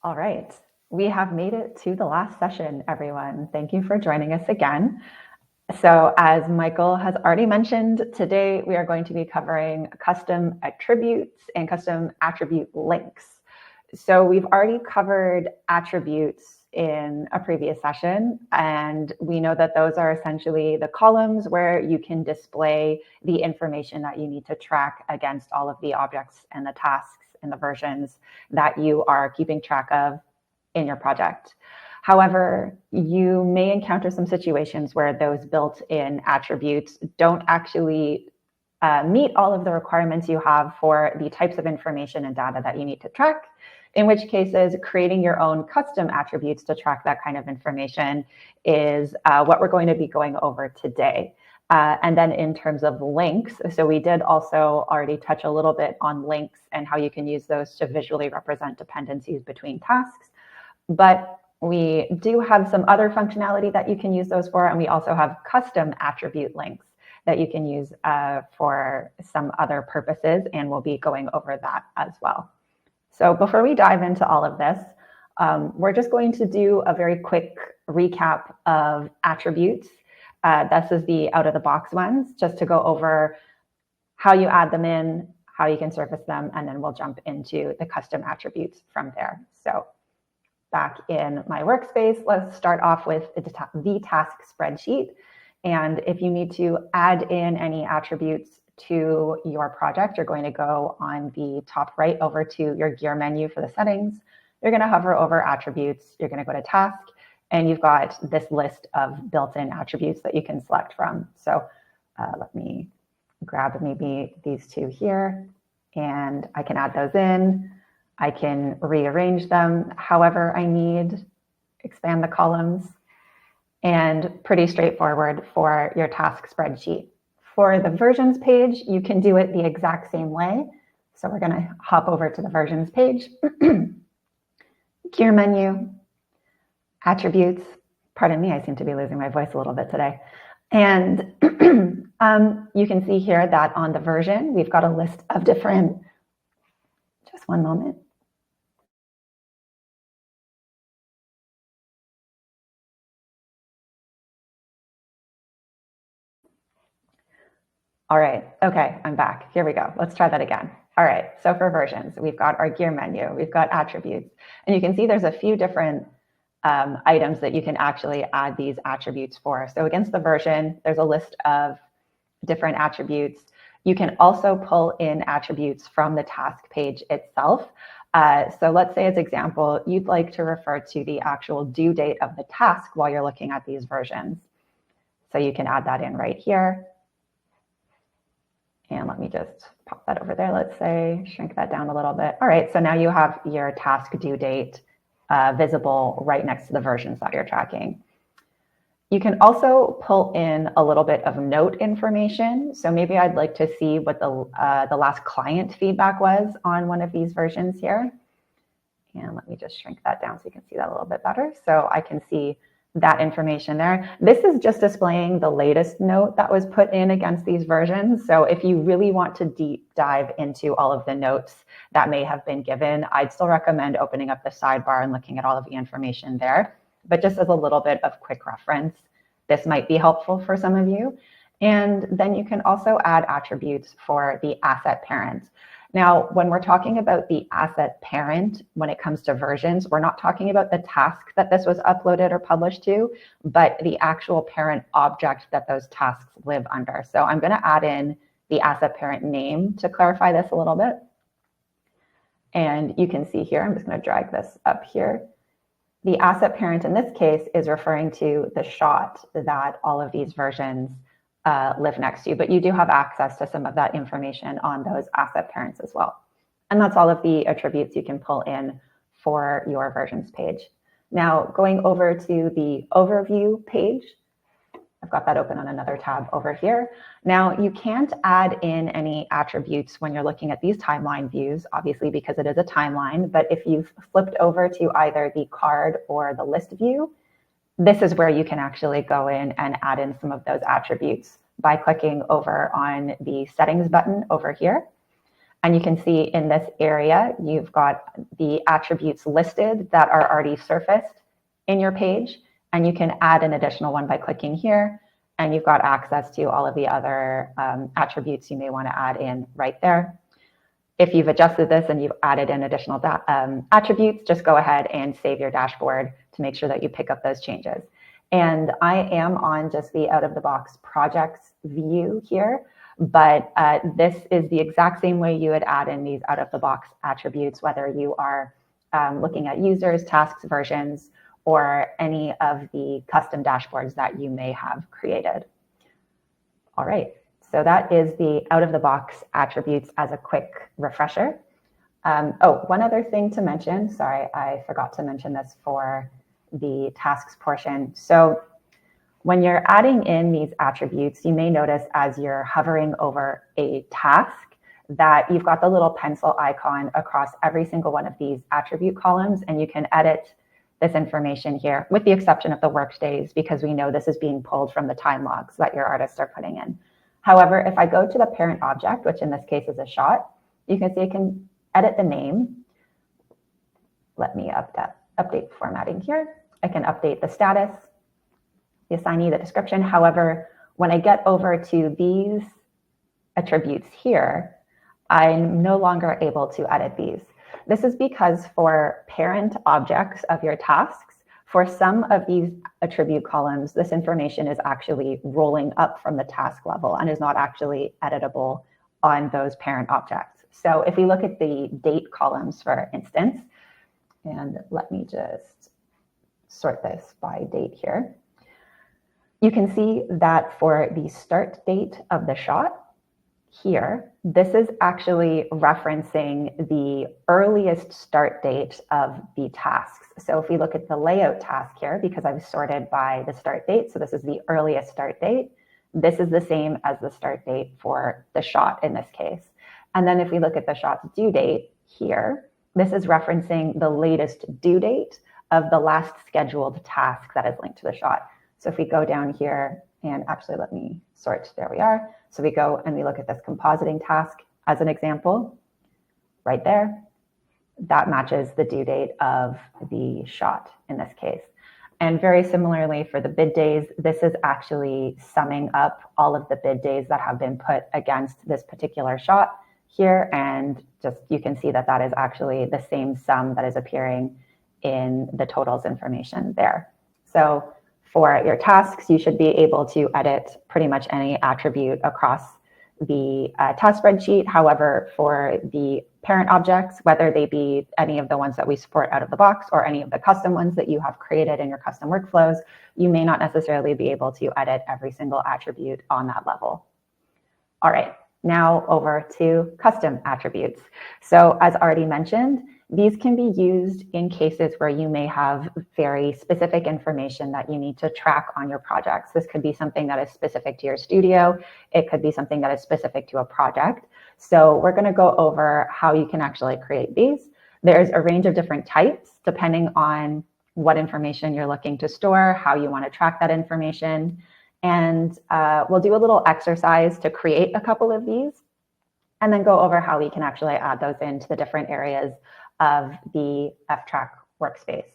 All right, we have made it to the last session, everyone. Thank you for joining us again. So as Michael has already mentioned, today we are going to be covering custom attributes and custom attribute links. So we've already covered attributes in a previous session, and we know that those are essentially the columns where you can display the information that you need to track against all of the objects and the tasks and the versions that you are keeping track of in your project. However, you may encounter some situations where those built-in attributes don't actually meet all of the requirements you have for the types of information and data that you need to track, in which cases creating your own custom attributes to track that kind of information is what we're going to be going over today. And then in terms of links, so we did also already touch a little bit on links and how you can use those to visually represent dependencies between tasks. But we do have some other functionality that you can use those for, and we also have custom attribute links that you can use for some other purposes, and we'll be going over that as well. So before we dive into all of this, we're just going to do a very quick recap of attributes. This is the out-of-the-box ones, just to go over how you add them in, how you can surface them, and then we'll jump into the custom attributes from there. So back in my workspace, let's start off with the task spreadsheet. And if you need to add in any attributes to your project, you're going to go on the top right over to your gear menu for the settings. You're going to hover over attributes. You're going to go to task, and you've got this list of built-in attributes that you can select from. So let me grab maybe these two here, and I can add those in. I can rearrange them however I need, expand the columns, and pretty straightforward for your task spreadsheet. For the versions page, you can do it the exact same way. So we're going to hop over to the versions page, gear menu, attributes. Pardon me, I seem to be losing my voice a little bit today. And you can see here that on the version, we've got a list of different, just one moment. All right, okay, I'm back. Here we go. Let's try that again. All right, so for versions, we've got our gear menu, we've got attributes, and you can see there's a few different items that you can actually add these attributes for. So against the version, there's a list of different attributes. You can also pull in attributes from the task page itself. So let's say, as example, you'd like to refer to the actual due date of the task while you're looking at these versions. So you can add that in right here. And let me just pop that over there. Let's say, shrink that down a little bit. All right, so now you have your task due date visible right next to the versions that you're tracking. You can also pull in a little bit of note information. So maybe I'd like to see what the last client feedback was on one of these versions here. And let me just shrink that down so you can see that a little bit better. So I can see that information there. This is just displaying the latest note that was put in against these versions. So if you really want to deep dive into all of the notes that may have been given, I'd still recommend opening up the sidebar and looking at all of the information there. But just as a little bit of quick reference, this might be helpful for some of you. And then you can also add attributes for the asset parent. Now, when we're talking about the asset parent, when it comes to versions, we're not talking about the task that this was uploaded or published to, but the actual parent object that those tasks live under. So I'm going to add in the asset parent name to clarify this a little bit. And you can see here, I'm just going to drag this up here. The asset parent in this case is referring to the shot that all of these versions live next to you, but you do have access to some of that information on those asset parents as well. And that's all of the attributes you can pull in for your versions page. Now, going over to the overview page, I've got that open on another tab over here. Now, you can't add in any attributes when you're looking at these timeline views, obviously because it is a timeline, but if you've flipped over to either the card or the list view, this is where you can actually go in and add in some of those attributes by clicking over on the settings button over here. And you can see in this area, you've got the attributes listed that are already surfaced in your page, and you can add an additional one by clicking here, and you've got access to all of the other attributes you may want to add in right there. If you've adjusted this and you've added in additional attributes, just go ahead and save your dashboard to make sure that you pick up those changes. And I am on just the out-of-the-box projects view here, but this is the exact same way you would add in these out-of-the-box attributes, whether you are looking at users, tasks, versions, or any of the custom dashboards that you may have created. All right, so that is the out-of-the-box attributes as a quick refresher. Oh, one other thing to mention, sorry, I forgot to mention this for the tasks portion. So when you're adding in these attributes, you may notice as you're hovering over a task that you've got the little pencil icon across every single one of these attribute columns, and you can edit this information here, with the exception of the workdays, because we know this is being pulled from the time logs that your artists are putting in. However, if I go to the parent object, which in this case is a shot, you can see I can edit the name. Let me update formatting here. I can update the status, the assignee, the description. However, when I get over to these attributes here, I'm no longer able to edit these. This is because for parent objects of your tasks, for some of these attribute columns, this information is actually rolling up from the task level and is not actually editable on those parent objects. So if we look at the date columns, for instance, and let me just sort this by date here, you can see that for the start date of the shot, here, this is actually referencing the earliest start date of the tasks. So if we look at the layout task here, because I've sorted by the start date, so this is the earliest start date, this is the same as the start date for the shot in this case. And then if we look at the shot's due date here, this is referencing the latest due date of the last scheduled task that is linked to the shot. So if we go down here, and actually let me sort, there we are. So we go and we look at this compositing task as an example, right there. That matches the due date of the shot in this case. And very similarly for the bid days, this is actually summing up all of the bid days that have been put against this particular shot here. And just you can see that that is actually the same sum that is appearing in the totals information there. So for your tasks, you should be able to edit pretty much any attribute across the task spreadsheet. However, for the parent objects, whether they be any of the ones that we support out of the box or any of the custom ones that you have created in your custom workflows, you may not necessarily be able to edit every single attribute on that level. All right, now over to custom attributes. So as already mentioned, these can be used in cases where you may have very specific information that you need to track on your projects. This could be something that is specific to your studio. It could be something that is specific to a project. So we're going to go over how you can actually create these. There's a range of different types depending on what information you're looking to store, how you want to track that information. And we'll do a little exercise to create a couple of these and then go over how we can actually add those into the different areas of the Ftrack workspace.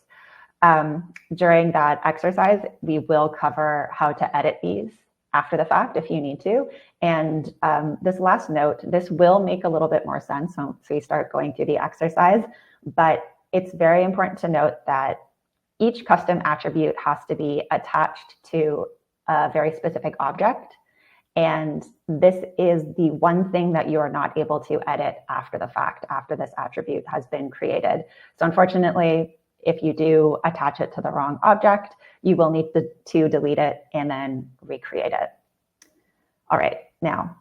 During that exercise, we will cover how to edit these after the fact if you need to. And this last note, this will make a little bit more sense once we start going through the exercise, but it's very important to note that each custom attribute has to be attached to a very specific object. And this is the one thing that you are not able to edit after the fact, after this attribute has been created. So unfortunately, if you do attach it to the wrong object, you will need to delete it and then recreate it. All right, now,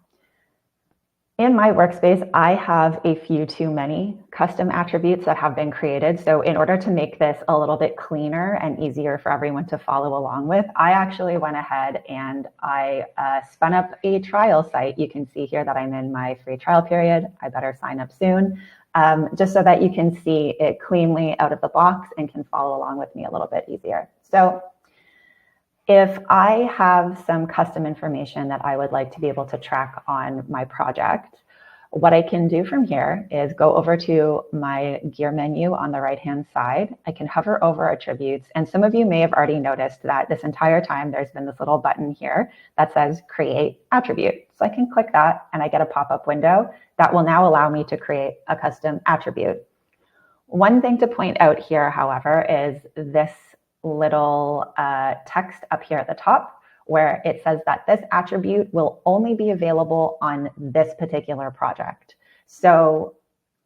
in my workspace, I have a few too many custom attributes that have been created. So in order to make this a little bit cleaner and easier for everyone to follow along with, I actually went ahead and I spun up a trial site. You can see here that I'm in my free trial period. I better sign up soon, just so that you can see it cleanly out of the box and can follow along with me a little bit easier. So if I have some custom information that I would like to be able to track on my project, What I can do from here is go over to my gear menu on the right-hand side. I can hover over attributes, and some of you may have already noticed that this entire time there's been this little button here that says create attribute. So I can click that and I get a pop-up window that will now allow me to create a custom attribute. One thing to point out here, however, is this little text up here at the top, where it says that this attribute will only be available on this particular project. So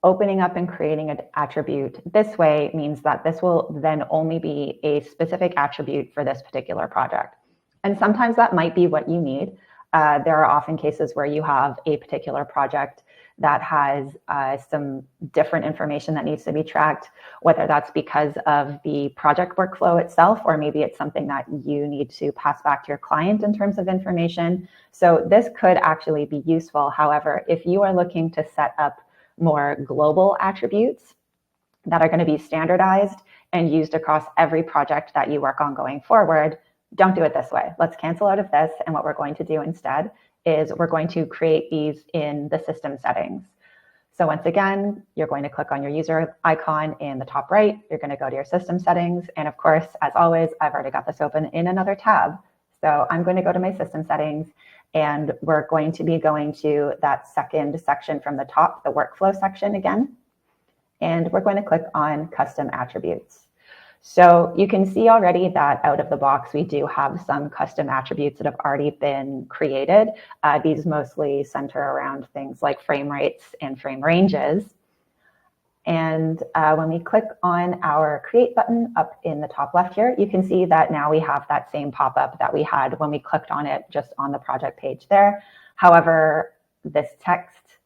opening up and creating an attribute this way means that this will then only be a specific attribute for this particular project. And sometimes that might be what you need. There are often cases where you have a particular project that has some different information that needs to be tracked, whether that's because of the project workflow itself, or maybe it's something that you need to pass back to your client in terms of information. So this could actually be useful. However, if you are looking to set up more global attributes that are going to be standardized and used across every project that you work on going forward, don't do it this way. Let's cancel out of this. And what we're going to do instead is we're going to create these in the system settings. So once again, you're going to click on your user icon in the top right. You're going to go to your system settings. And of course, as always, I've already got this open in another tab. So I'm going to go to my system settings, and we're going to be going to that second section from the top, the workflow section again. And we're going to click on custom attributes. So you can see already that out of the box, we do have some custom attributes that have already been created. These mostly center around things like frame rates and frame ranges. And when we click on our create button up in the top left here, you can see that now we have that same pop-up that we had when we clicked on it just on the project page there. However, this text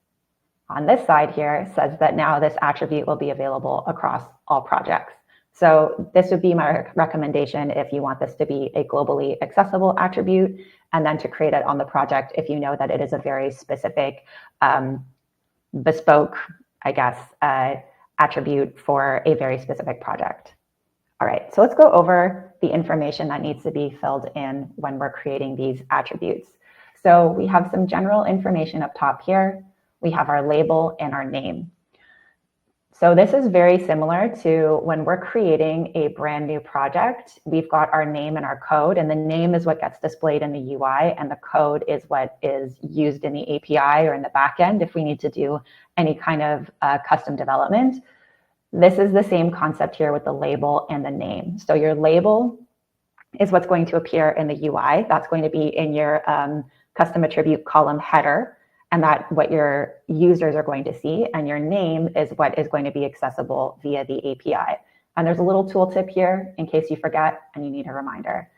on this side here says that now this attribute will be available across all projects. So this would be my recommendation if you want this to be a globally accessible attribute, and then to create it on the project if you know that it is a very specific, bespoke, I guess, attribute for a very specific project. All right, so let's go over the information that needs to be filled in when we're creating these attributes. So we have some general information up top here. We have our label and our name. So this is very similar to when we're creating a brand new project. We've got our name and our code, and the name is what gets displayed in the UI, and the code is what is used in the API or in the backend if we need to do any kind of custom development. This is the same concept here with the label and the name. So your label is what's going to appear in the UI. That's going to be in your custom attribute column header, and that what your users are going to see, and your name is what is going to be accessible via the API. And there's a little tooltip here in case you forget and you need a reminder.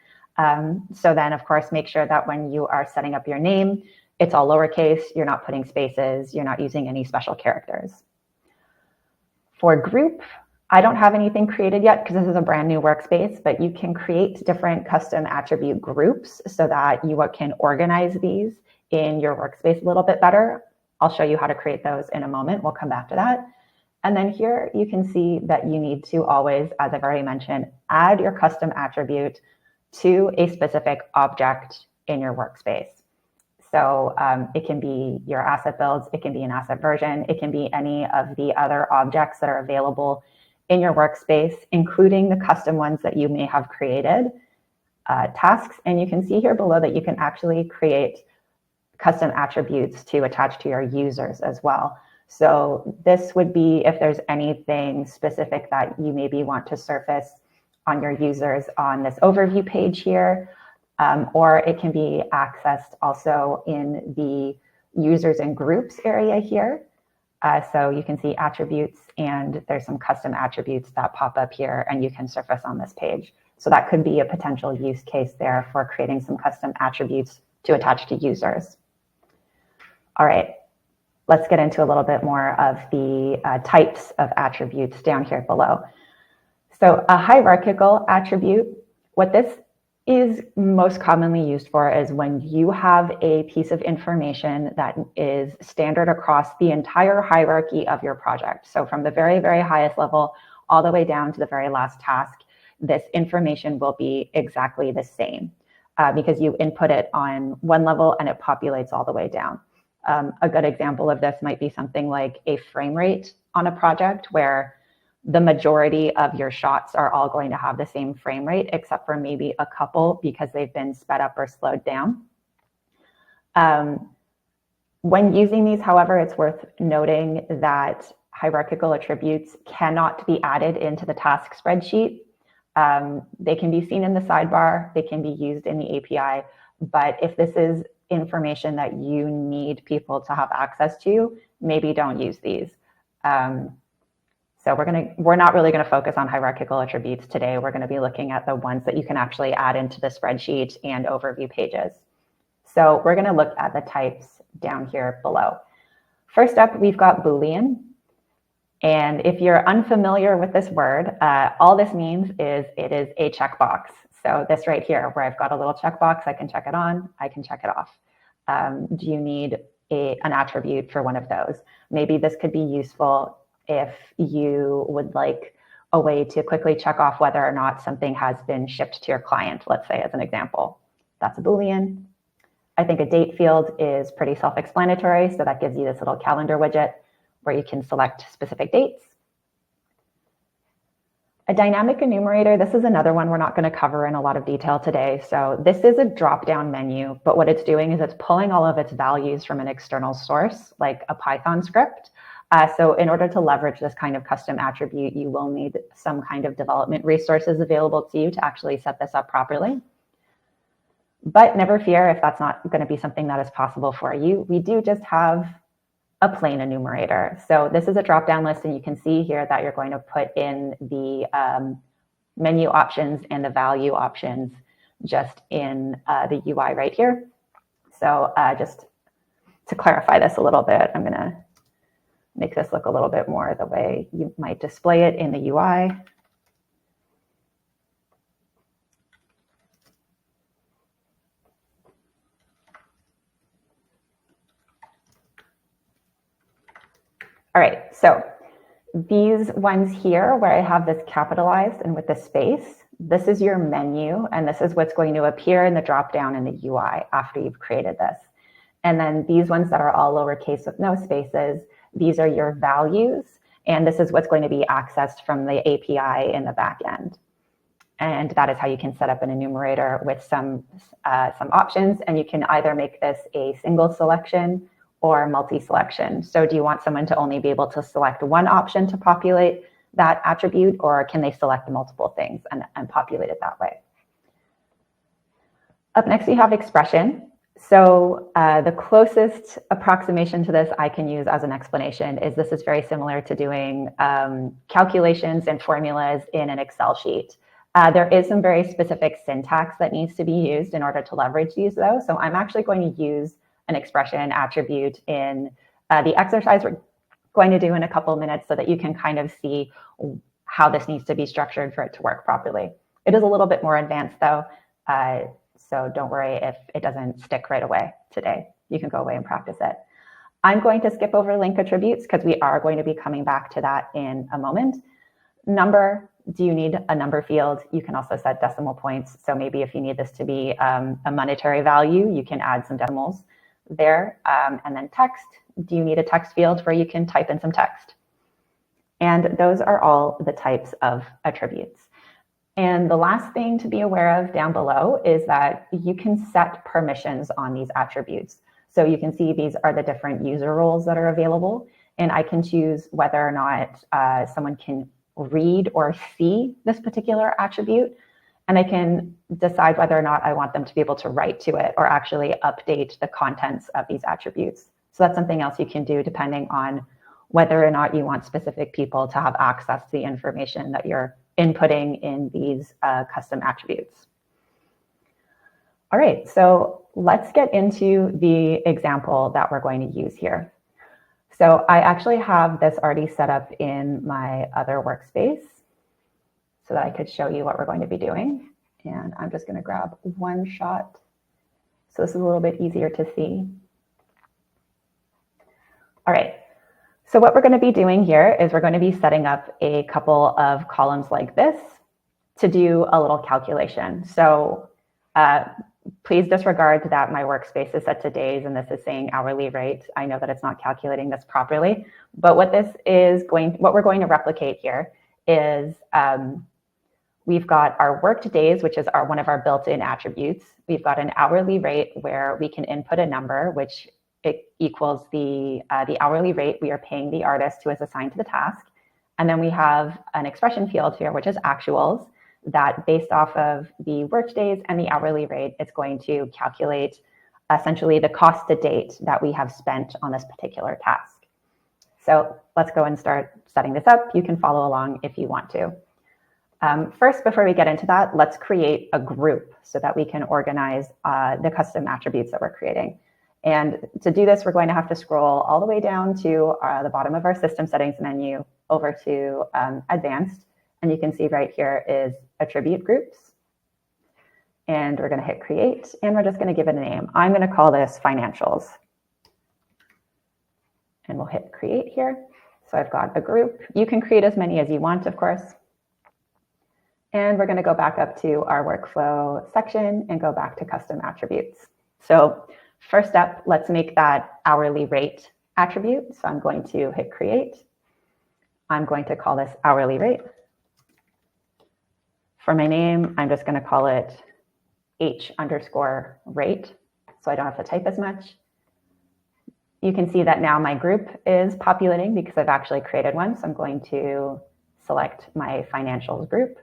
So then, of course, make sure that when you are setting up your name, it's all lowercase, you're not putting spaces, you're not using any special characters. For group, I don't have anything created yet because this is a brand new workspace, but you can create different custom attribute groups so that you can organize these in your workspace a little bit better. I'll show you how to create those in a moment. We'll come back to that. And then here you can see that you need to always, as I've already mentioned, add your custom attribute to a specific object in your workspace. So it can be your asset builds, it can be an asset version, it can be any of the other objects that are available in your workspace, including the custom ones that you may have created, tasks. And you can see here below that you can actually create custom attributes to attach to your users as well. So this would be if there's anything specific that you maybe want to surface on your users on this overview page here, or it can be accessed also in the users and groups area here. So you can see attributes, and there's some custom attributes that pop up here and you can surface on this page. So that could be a potential use case there for creating some custom attributes to attach to users. All right, let's get into a little bit more of the types of attributes down here below. So a hierarchical attribute, what this is most commonly used for is when you have a piece of information that is standard across the entire hierarchy of your project. So from the very, very highest level all the way down to the very last task, this information will be exactly the same because you input it on one level and it populates all the way down. A good example of this might be something like a frame rate on a project where the majority of your shots are all going to have the same frame rate, except for maybe a couple because they've been sped up or slowed down. When using these, however, it's worth noting that hierarchical attributes cannot be added into the task spreadsheet. They can be seen in the sidebar, they can be used in the API, but if this is information that you need people to have access to, maybe don't use these. So we're not really going to focus on hierarchical attributes today. We're going to be looking at the ones that you can actually add into the spreadsheet and overview pages. So we're going to look at the types down here below. First up, we've got Boolean. And if you're unfamiliar with this word, all this means is it is a checkbox. So this right here, where I've got a little checkbox, I can check it on, I can check it off. Do you need an attribute for one of those? Maybe this could be useful if you would like a way to quickly check off whether or not something has been shipped to your client, let's say as an example. That's a Boolean. I think a date field is pretty self-explanatory, so that gives you this little calendar widget where you can select specific dates. A dynamic enumerator, this is another one we're not going to cover in a lot of detail today. So this is a drop-down menu, but what it's doing is it's pulling all of its values from an external source, like a Python script. So in order to leverage this kind of custom attribute, you will need some kind of development resources available to you to actually set this up properly. But never fear if that's not going to be something that is possible for you. We do just have a plain enumerator. So this is a drop-down list, and you can see here that you're going to put in the menu options and the value options just in the UI right here. So just to clarify this a little bit, I'm going to make this look a little bit more the way you might display it in the UI. All right, so these ones here where I have this capitalized and with the space, this is your menu, and this is what's going to appear in the drop-down in the UI after you've created this. And then these ones that are all lowercase with no spaces, these are your values, and this is what's going to be accessed from the API in the back end. And that is how you can set up an enumerator with some options, and you can either make this a single selection or multi-selection. So do you want someone to only be able to select one option to populate that attribute, or can they select multiple things and populate it that way? Up next, we have expression. So the closest approximation to this I can use as an explanation is this is very similar to doing calculations and formulas in an Excel sheet. There is some very specific syntax that needs to be used in order to leverage these though. So I'm actually going to use an expression attribute in the exercise we're going to do in a couple of minutes so that you can kind of see how this needs to be structured for it to work properly. It is a little bit more advanced though, so don't worry if it doesn't stick right away today. You can go away and practice it. I'm going to skip over link attributes because we are going to be coming back to that in a moment. Number, do you need a number field? You can also set decimal points. So maybe if you need this to be a monetary value, you can add some decimals there. And then text, do you need a text field where you can type in some text? And those are all the types of attributes. And the last thing to be aware of down below is that you can set permissions on these attributes. So you can see these are the different user roles that are available. And I can choose whether or not someone can read or see this particular attribute. And I can decide whether or not I want them to be able to write to it or actually update the contents of these attributes. So that's something else you can do depending on whether or not you want specific people to have access to the information that you're inputting in these custom attributes. All right, so let's get into the example that we're going to use here. So I actually have this already set up in my other workspace so that I could show you what we're going to be doing. And I'm just going to grab one shot so this is a little bit easier to see. All right, so what we're going to be doing here is we're going to be setting up a couple of columns like this to do a little calculation. So Please disregard that my workspace is set to days and this is saying hourly rate. I know that it's not calculating this properly, but what we're going to replicate here is we've got our worked days, which is one of our built-in attributes. We've got an hourly rate where we can input a number, which it equals the hourly rate we are paying the artist who is assigned to the task. And then we have an expression field here, which is actuals, that based off of the work days and the hourly rate, it's going to calculate essentially the cost to date that we have spent on this particular task. So let's go and start setting this up. You can follow along if you want to. First, before we get into that, let's create a group so that we can organize the custom attributes that we're creating. And to do this, we're going to have to scroll all the way down to the bottom of our system settings menu over to advanced. And you can see right here is attribute groups. And we're going to hit create, and we're just going to give it a name. I'm going to call this financials. And we'll hit create here. So I've got a group. You can create as many as you want, of course. And we're going to go back up to our workflow section and go back to custom attributes. So first up, let's make that hourly rate attribute. So I'm going to hit create. I'm going to call this hourly rate. For my name, I'm just going to call it H_rate, so I don't have to type as much. You can see that now my group is populating because I've actually created one. So I'm going to select my financials group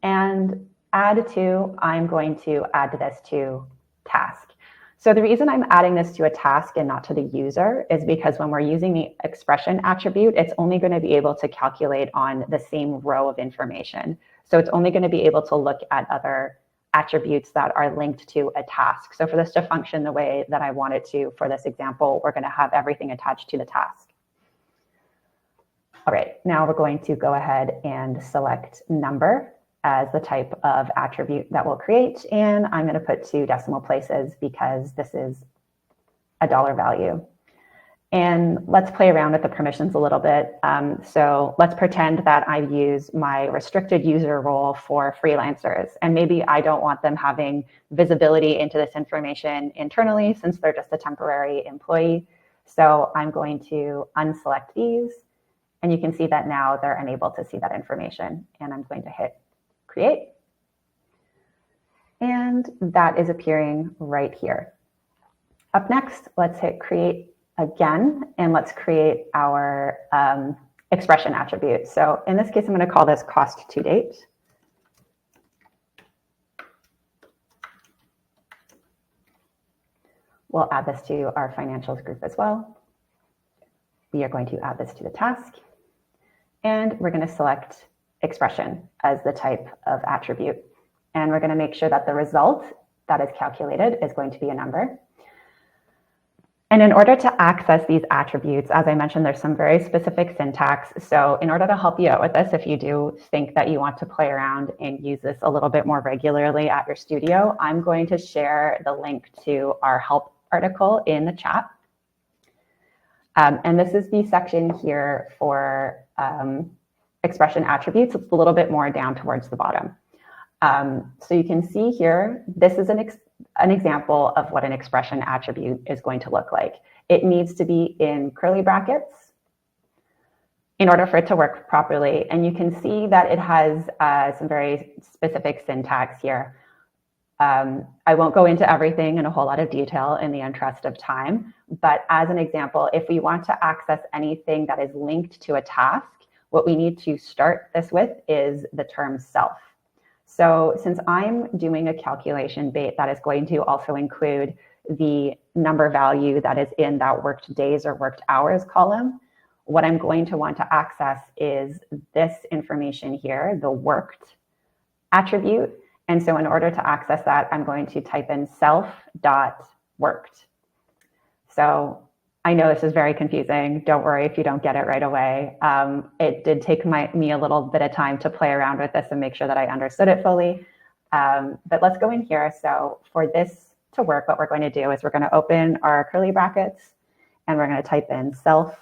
and I'm going to add this to task. So the reason I'm adding this to a task and not to the user is because when we're using the expression attribute, it's only going to be able to calculate on the same row of information. So it's only going to be able to look at other attributes that are linked to a task. So for this to function the way that I want it to, for this example, we're going to have everything attached to the task. All right, now we're going to go ahead and select number as the type of attribute that we'll create. And I'm going to put 2 decimal places because this is a dollar value. And let's play around with the permissions a little bit. So let's pretend that I use my restricted user role for freelancers. And maybe I don't want them having visibility into this information internally since they're just a temporary employee. So I'm going to unselect these. And you can see that now they're unable to see that information. And I'm going to hit create. And that is appearing right here. Up next, let's hit create again, and let's create our expression attribute. So in this case, I'm going to call this cost to date. We'll add this to our financials group as well. We are going to add this to the task. And we're going to select expression as the type of attribute. And we're going to make sure that the result that is calculated is going to be a number. And in order to access these attributes, as I mentioned, there's some very specific syntax. So in order to help you out with this, if you do think that you want to play around and use this a little bit more regularly at your studio, I'm going to share the link to our help article in the chat. And this is the section here for expression attributes. It's a little bit more down towards the bottom. So you can see here, this is an example of what an expression attribute is going to look like. It needs to be in curly brackets in order for it to work properly. And you can see that it has some very specific syntax here. I won't go into everything in a whole lot of detail in the interest of time, but as an example, if we want to access anything that is linked to a task, what we need to start this with is the term self. So since I'm doing a calculation that is going to also include the number value that is in that worked days or worked hours column, what I'm going to want to access is this information here, the worked attribute. And so in order to access that, I'm going to type in self.worked. So I know this is very confusing. Don't worry if you don't get it right away. It did take me a little bit of time to play around with this and make sure that I understood it fully. But let's go in here. So for this to work, what we're going to do is we're going to open our curly brackets and we're going to type in self.worked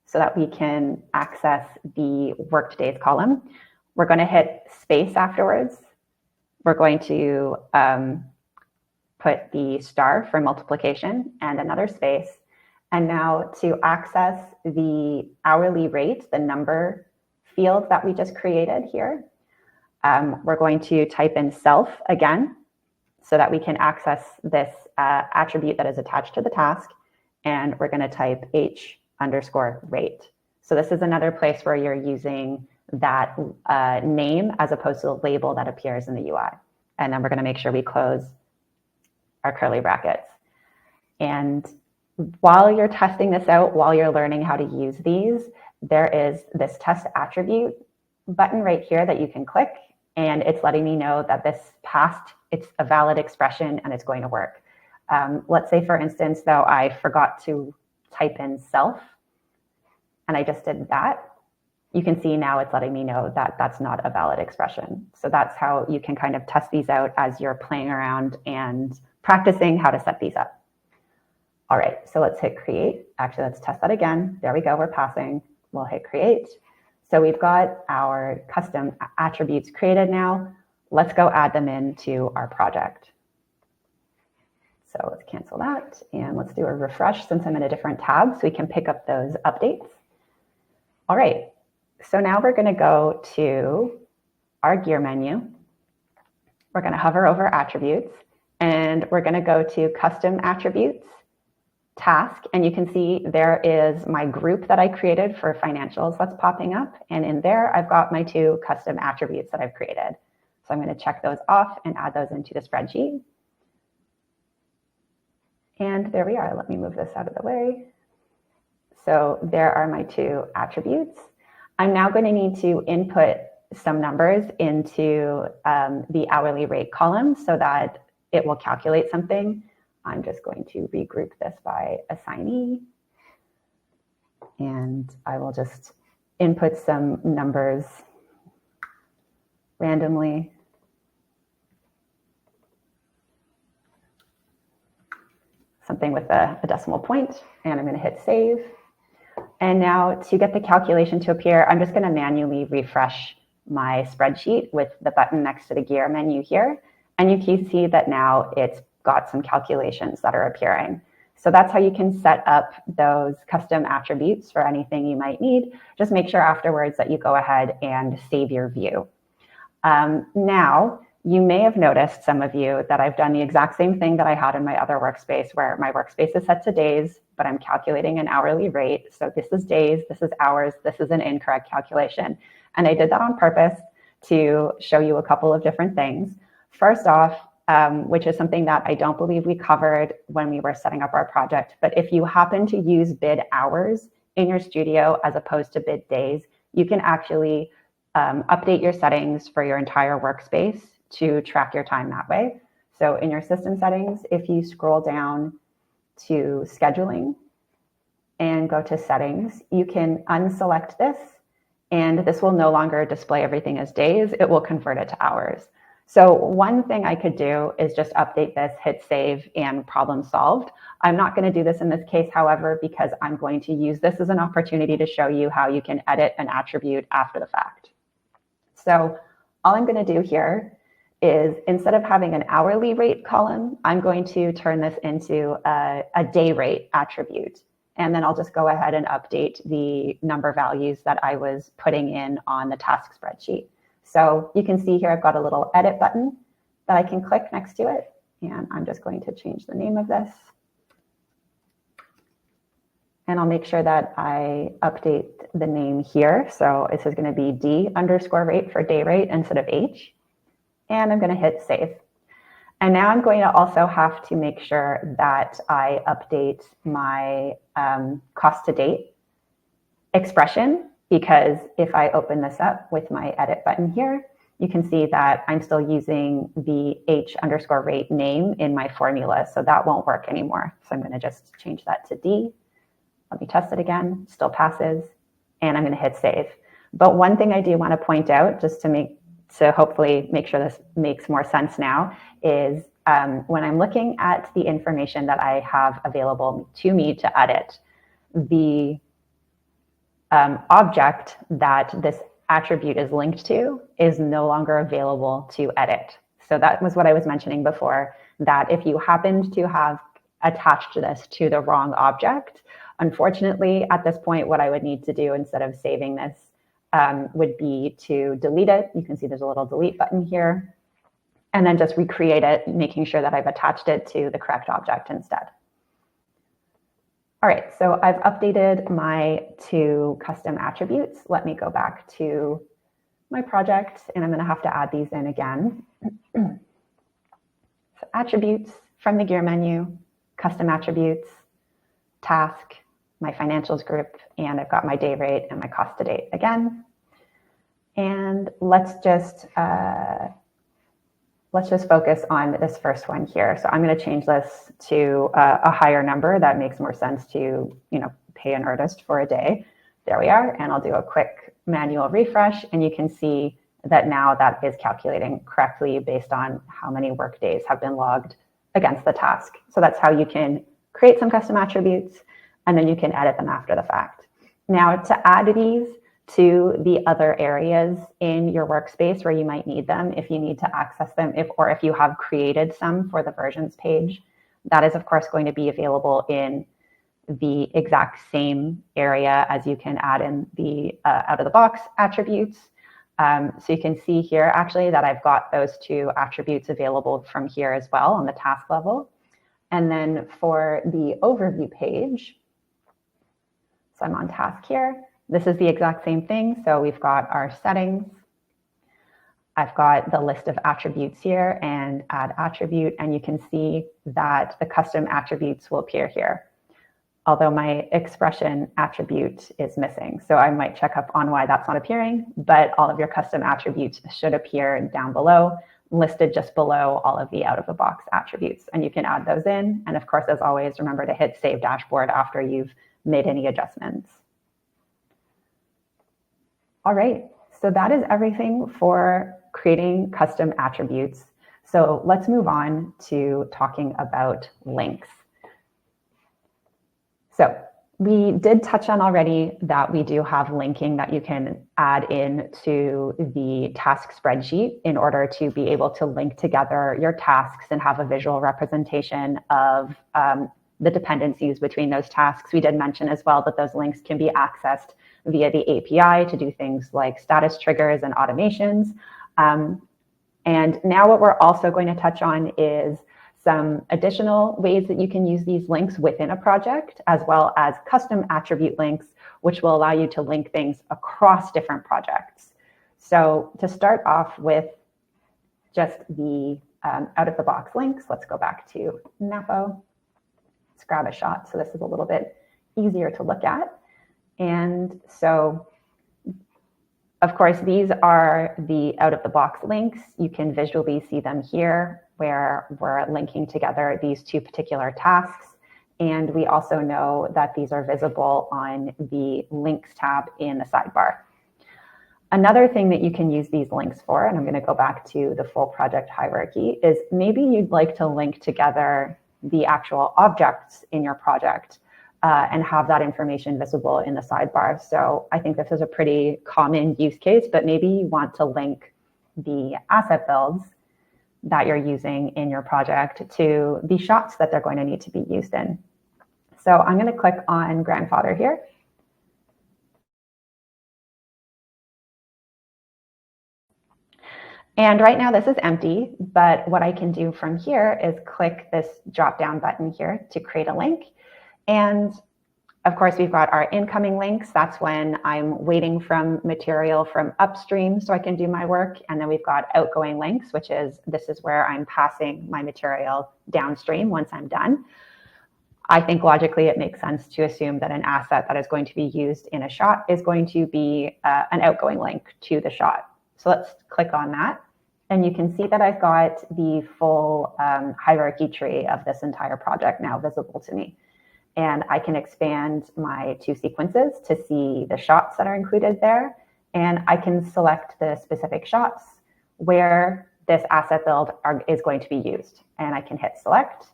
so that we can access the worked days column. We're going to hit space afterwards. We're going to put the star for multiplication and another space. And now to access the hourly rate, the number field that we just created here, we're going to type in self again so that we can access this attribute that is attached to the task. And we're going to type h_rate. So this is another place where you're using that name as opposed to the label that appears in the UI. And then we're going to make sure we close our curly brackets. And while you're testing this out, while you're learning how to use these, there is this test attribute button right here that you can click, and it's letting me know that this passed, it's a valid expression and it's going to work. Let's say, for instance, though, I forgot to type in self and I just did that. You can see now it's letting me know that that's not a valid expression. So that's how you can kind of test these out as you're playing around and practicing how to set these up. All right, so let's hit create. Actually, let's test that again. There we go, we're passing. We'll hit create. So we've got our custom attributes created now. Let's go add them into our project. So let's cancel that and let's do a refresh since I'm in a different tab so we can pick up those updates. All right, so now we're gonna go to our gear menu. We're gonna hover over attributes and we're gonna go to custom attributes, task, and you can see there is my group that I created for financials that's popping up. And in there, I've got my 2 custom attributes that I've created. So I'm gonna check those off and add those into the spreadsheet. And there we are. Let me move this out of the way. So there are my 2 attributes. I'm now going to need to input some numbers into the hourly rate column so that it will calculate something. I'm just going to regroup this by assignee. And I will just input some numbers randomly. Something with a decimal point, and I'm going to hit save. And now to get the calculation to appear, I'm just going to manually refresh my spreadsheet with the button next to the gear menu here. And you can see that now it's got some calculations that are appearing. So that's how you can set up those custom attributes for anything you might need. Just make sure afterwards that you go ahead and save your view. Now, you may have noticed, some of you, that I've done the exact same thing that I had in my other workspace where my workspace is set to days, but I'm calculating an hourly rate. So this is days, this is hours, this is an incorrect calculation. And I did that on purpose to show you a couple of different things. First off, which is something that I don't believe we covered when we were setting up our project, but if you happen to use bid hours in your studio as opposed to bid days, you can actually update your settings for your entire workspace to track your time that way. So in your system settings, if you scroll down to scheduling and go to settings, you can unselect this and this will no longer display everything as days, it will convert it to hours. So one thing I could do is just update this, hit save, and problem solved. I'm not going to do this in this case, however, because I'm going to use this as an opportunity to show you how you can edit an attribute after the fact. So all I'm going to do here is, instead of having an hourly rate column, I'm going to turn this into a day rate attribute. And then I'll just go ahead and update the number values that I was putting in on the task spreadsheet. So you can see here, I've got a little edit button that I can click next to it. And I'm just going to change the name of this. And I'll make sure that I update the name here. So this is going to be D_rate for day rate instead of H. And I'm going to hit save. And now I'm going to also have to make sure that I update my cost to date expression, because if I open this up with my edit button here, you can see that I'm still using the H_rate name in my formula. So that won't work anymore. So I'm going to just change that to D. Let me test it again, still passes, and I'm going to hit save. But one thing I do want to point out, just to hopefully make sure this makes more sense now, is when I'm looking at the information that I have available to me to edit, the object that this attribute is linked to is no longer available to edit. So that was what I was mentioning before, that if you happened to have attached this to the wrong object, unfortunately, at this point, what I would need to do instead of saving this would be to delete it. You can see there's a little delete button here, and then just recreate it, making sure that I've attached it to the correct object instead. All right, so I've updated my 2 custom attributes. Let me go back to my project, and I'm going to have to add these in again. So attributes from the gear menu, custom attributes, task, my financials group, and I've got my day rate and my cost to date again. And let's just focus on this first one here. So I'm going to change this to a higher number. That makes more sense to, pay an artist for a day. There we are. And I'll do a quick manual refresh, and you can see that now that is calculating correctly based on how many work days have been logged against the task. So that's how you can create some custom attributes, and then you can edit them after the fact. Now, to add these to the other areas in your workspace where you might need them, if you need to access them, or if you have created some for the versions page, that is of course going to be available in the exact same area as you can add in the out of the box attributes. So you can see here actually that I've got those 2 attributes available from here as well on the task level. And then for the overview page, so I'm on task here. This is the exact same thing. So we've got our settings. I've got the list of attributes here and add attribute, and you can see that the custom attributes will appear here, although my expression attribute is missing. So I might check up on why that's not appearing, but all of your custom attributes should appear down below, listed just below all of the out-of-the-box attributes, and you can add those in. And of course, as always, remember to hit Save Dashboard after you've made any adjustments. All right, so that is everything for creating custom attributes. So let's move on to talking about links. So we did touch on already that we do have linking that you can add in to the task spreadsheet in order to be able to link together your tasks and have a visual representation of the dependencies between those tasks. We did mention as well that those links can be accessed via the API to do things like status triggers and automations. And now what we're also going to touch on is some additional ways that you can use these links within a project, as well as custom attribute links, which will allow you to link things across different projects. So to start off with just the out-of-the-box links, let's go back to Napo. Let's grab a shot so this is a little bit easier to look at. And so, of course, these are the out-of-the-box links. You can visually see them here, where we're linking together these 2 particular tasks. And we also know that these are visible on the links tab in the sidebar. Another thing that you can use these links for, and I'm going to go back to the full project hierarchy, is maybe you'd like to link together the actual objects in your project and have that information visible in the sidebar. So I think this is a pretty common use case, but maybe you want to link the asset builds that you're using in your project to the shots that they're going to need to be used in. So I'm going to click on grandfather here. And right now this is empty, but what I can do from here is click this drop-down button here to create a link. And of course, we've got our incoming links. That's when I'm waiting from material from upstream so I can do my work. And then we've got outgoing links, which is, this is where I'm passing my material downstream once I'm done. I think logically it makes sense to assume that an asset that is going to be used in a shot is going to be an outgoing link to the shot. So let's click on that. And you can see that I've got the full hierarchy tree of this entire project now visible to me. And I can expand my 2 sequences to see the shots that are included there. And I can select the specific shots where this asset build is going to be used. And I can hit select.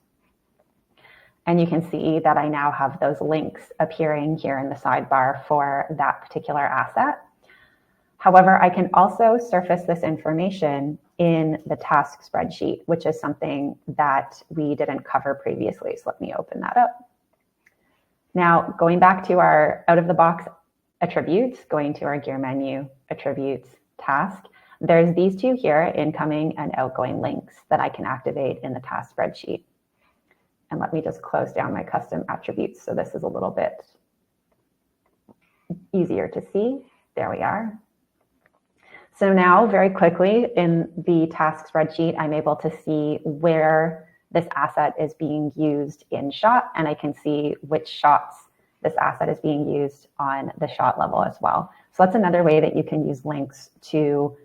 And you can see that I now have those links appearing here in the sidebar for that particular asset. However, I can also surface this information in the task spreadsheet, which is something that we didn't cover previously. So let me open that up. Now, going back to our out-of-the-box attributes, going to our gear menu, attributes, task, there's these two here, incoming and outgoing links that I can activate in the task spreadsheet. And let me just close down my custom attributes so this is a little bit easier to see. There we are. So now very quickly in the task spreadsheet, I'm able to see where this asset is being used in shot, and I can see which shots this asset is being used on the shot level as well. So that's another way that you can use links to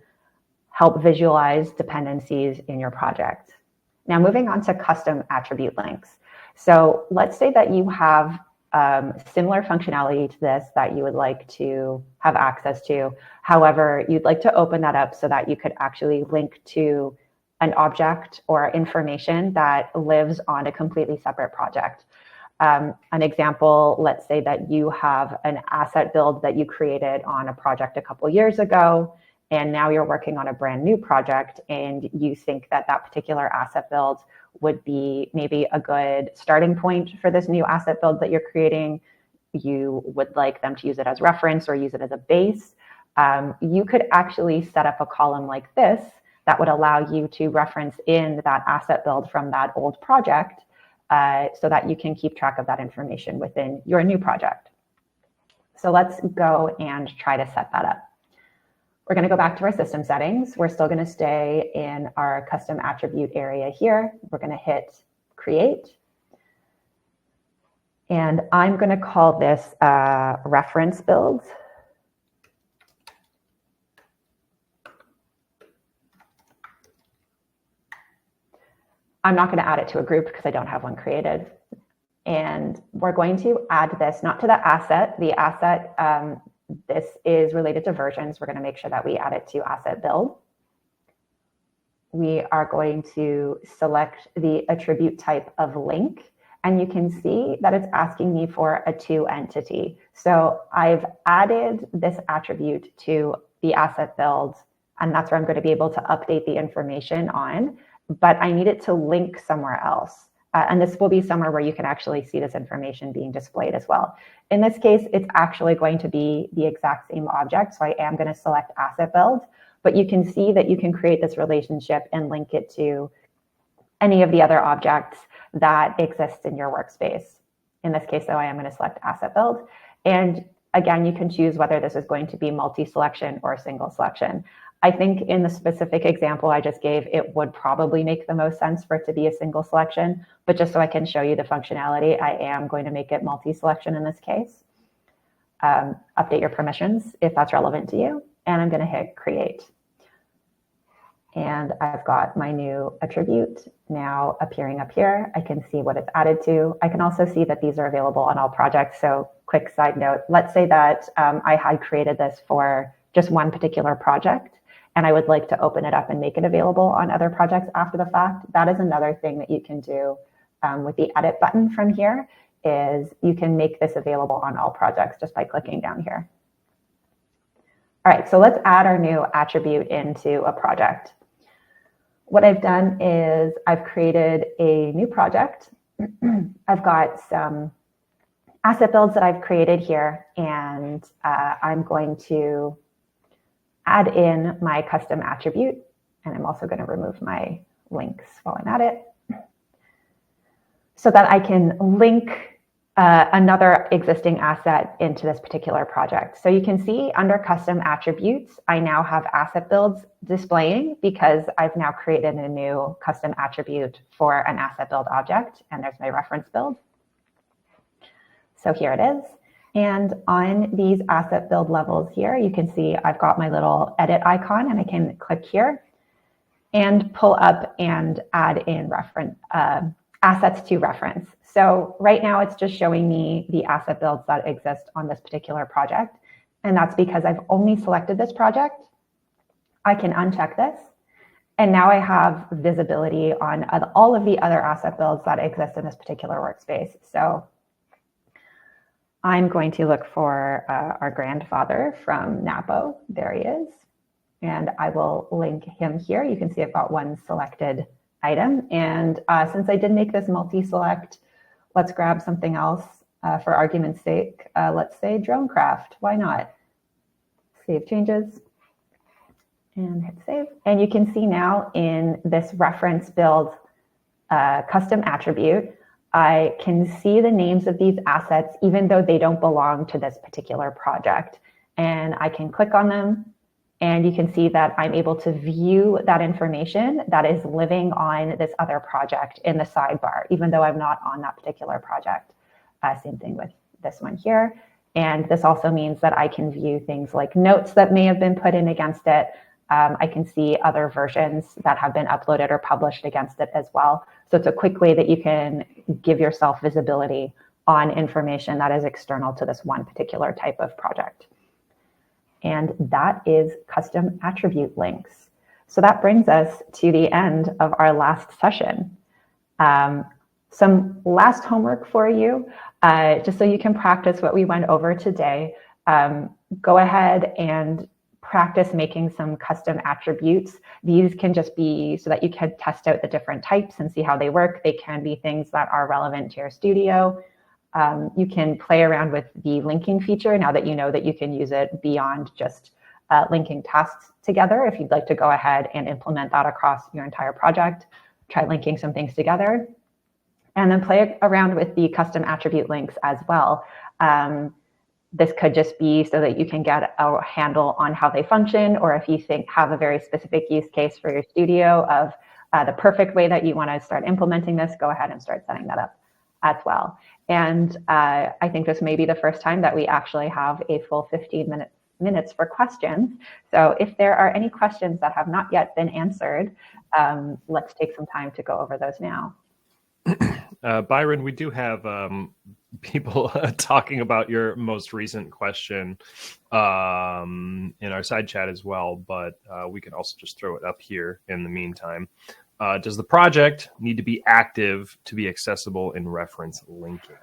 help visualize dependencies in your project. Now moving on to custom attribute links. So let's say that you have similar functionality to this that you would like to have access to. However, you'd like to open that up so that you could actually link to an object or information that lives on a completely separate project. An example, let's say that you have an asset build that you created on a project a couple years ago, and now you're working on a brand new project, and you think that that particular asset build would be maybe a good starting point for this new asset build that you're creating. You would like them to use it as reference or use it as a base. You could actually set up a column like this that would allow you to reference in that asset build from that old project so that you can keep track of that information within your new project. So let's go and try to set that up. We're going to go back to our system settings. We're still going to stay in our custom attribute area here. We're going to hit create. And I'm going to call this reference build. I'm not going to add it to a group because I don't have one created. And we're going to add this not to the asset. The asset, this is related to versions. We're going to make sure that we add it to asset build. We are going to select the attribute type of link. And you can see that it's asking me for a to entity. So I've added this attribute to the asset build, and that's where I'm going to be able to update the information on, but I need it to link somewhere else. And this will be somewhere where you can actually see this information being displayed as well. In this case, it's actually going to be the exact same object. So I am going to select asset build, but you can see that you can create this relationship and link it to any of the other objects that exist in your workspace. In this case, though, I am going to select asset build. And again, you can choose whether this is going to be multi-selection or single selection. I think in the specific example I just gave, it would probably make the most sense for it to be a single selection, but just so I can show you the functionality, I am going to make it multi-selection in this case. Update your permissions if that's relevant to you, and I'm going to hit create. And I've got my new attribute now appearing up here. I can see what it's added to. I can also see that these are available on all projects. So quick side note, let's say that I had created this for just one particular project, and I would like to open it up and make it available on other projects after the fact. That is another thing that you can do with the edit button from here, is you can make this available on all projects just by clicking down here. All right, so let's add our new attribute into a project. What I've done is I've created a new project. I've got some asset builds that I've created here, and I'm going to add in my custom attribute, and I'm also going to remove my links while I'm at it so that I can link another existing asset into this particular project. So you can see under custom attributes, I now have asset builds displaying because I've now created a new custom attribute for an asset build object, and there's my reference build. So here it is. And on these asset build levels here, you can see I've got my little edit icon, and I can click here and pull up and add in reference assets to reference. So right now it's just showing me the asset builds that exist on this particular project. And that's because I've only selected this project. I can uncheck this. And now I have visibility on all of the other asset builds that exist in this particular workspace. So I'm going to look for our grandfather from Napo. There he is. and I will link him here. You can see I've got one selected item. And since I did make this multi-select, let's grab something else for argument's sake. Let's say drone craft. Why not? Save changes and hit save. And you can see now in this reference build custom attribute, I can see the names of these assets even though they don't belong to this particular project. And I can click on them, and you can see that I'm able to view that information that is living on this other project in the sidebar, even though I'm not on that particular project. Same thing with this one here. And this also means that I can view things like notes that may have been put in against it. I can see other versions that have been uploaded or published against it as well. So it's a quick way that you can give yourself visibility on information that is external to this one particular type of project. And that is custom attribute links. So that brings us to the end of our last session. Some last homework for you, just so you can practice what we went over today. Go ahead and practice making some custom attributes. These can just be so that you can test out the different types and see how they work. They can be things that are relevant to your studio. You can play around with the linking feature now that you know that you can use it beyond just linking tasks together. If you'd like to go ahead and implement that across your entire project, try linking some things together. And then play around with the custom attribute links as well. This could just be so that you can get a handle on how they function, or if you have a very specific use case for your studio of the perfect way that you want to start implementing this, go ahead and start setting that up as well. And I think this may be the first time that we actually have a full 15 minutes for questions. So if there are any questions that have not yet been answered, let's take some time to go over those now. Byron, we do have people talking about your most recent question in our side chat as well, but we can also just throw it up here in the meantime. Does the project need to be active to be accessible in reference linking?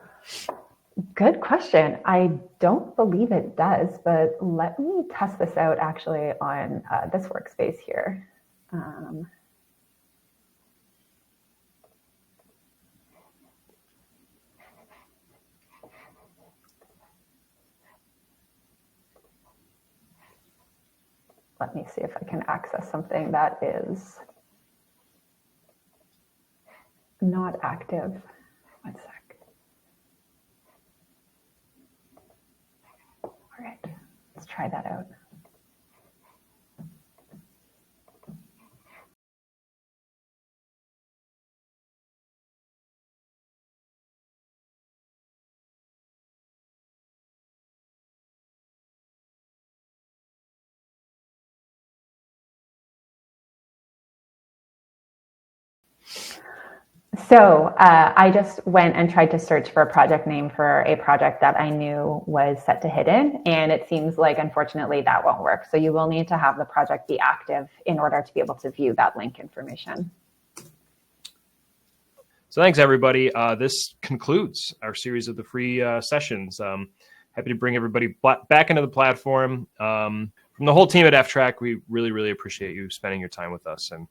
Good question. I don't believe it does, but let me test this out actually on this workspace here. Let me see if I can access something that is not active. One sec. All right, let's try that out. So I just went and tried to search for a project name for a project that I knew was set to hidden, and it seems like, unfortunately, that won't work. So you will need to have the project be active in order to be able to view that link information. So thanks, everybody. This concludes our series of the free sessions. Happy to bring everybody back into the platform. From the whole team at Ftrack, we really, really appreciate you spending your time with us, and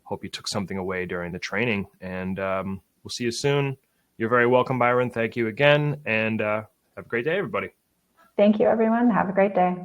hope you took something away during the training. And we'll see you soon. You're very welcome, Byron. Thank you again, and have a great day, everybody. Thank you, everyone. Have a great day.